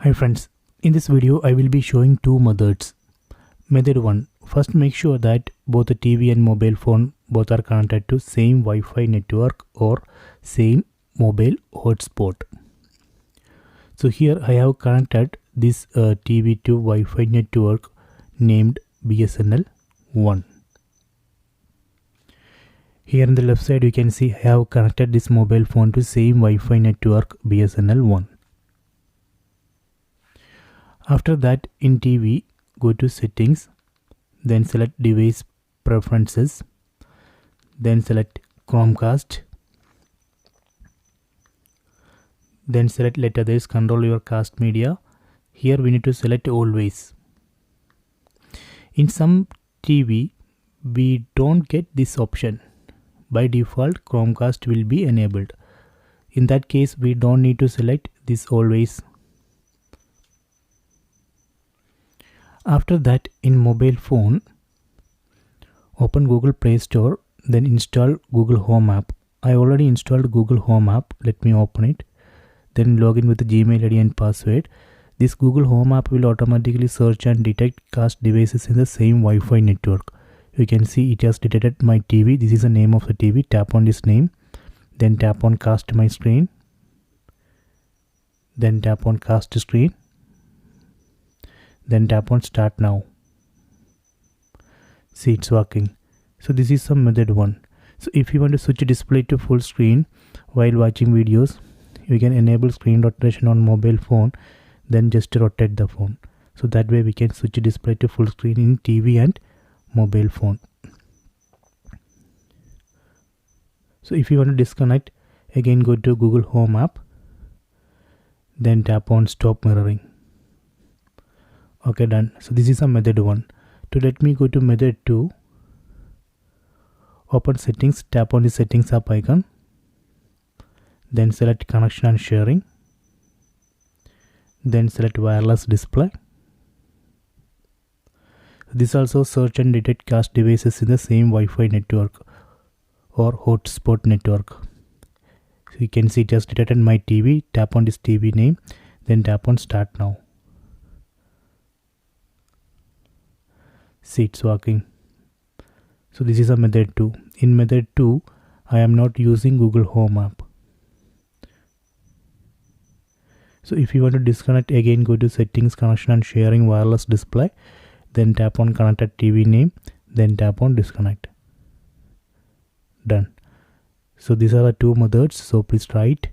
Hi friends, in this video I will be showing two methods. Method 1. First make sure that both the TV and mobile phone both are connected to same Wi-Fi network or same mobile hotspot. So here I have connected this TV to Wi-Fi network named BSNL 1. Here on the left side you can see I have connected this mobile phone to same Wi-Fi network BSNL 1. After that, in TV, go to settings, then select device preferences, then select Chromecast, then select let others control your cast media. Here we need to select always. In some TV, we don't get this option. By default, Chromecast will be enabled. In that case, we don't need to select this always. After that, in mobile phone, open Google Play Store, then install Google Home app. I already installed Google Home app. Let me open it. Then log in with the Gmail ID and password. This Google Home app will automatically search and detect cast devices in the same Wi-Fi network. You can see it has detected my TV. This is the name of the TV. Tap on this name. Then tap on cast my screen. Then tap on cast screen. Then tap on start now. See, it's working. So this is some method 1. So if you want to switch display to full screen while watching videos, you can enable screen rotation on mobile phone, then just rotate the phone. So that way we can switch display to full screen in TV and mobile phone. So if you want to disconnect, again go to Google Home app, then tap on stop mirroring. Okay, done. So this is a method 1. To let me go to method 2, open settings, tap on the settings app icon, then select connection and sharing, then select wireless display. This also search and detect cast devices in the same Wi-Fi network or hotspot network. So you can see it has detected my TV. Tap on this TV name, then tap on start now. See, it's working. So this is a method 2. In method 2, I am not using Google Home app. So if you want to disconnect, again go to settings, connection and sharing, wireless display, then tap on connected TV name, then tap on disconnect. Done. So these are the two methods, so please try it.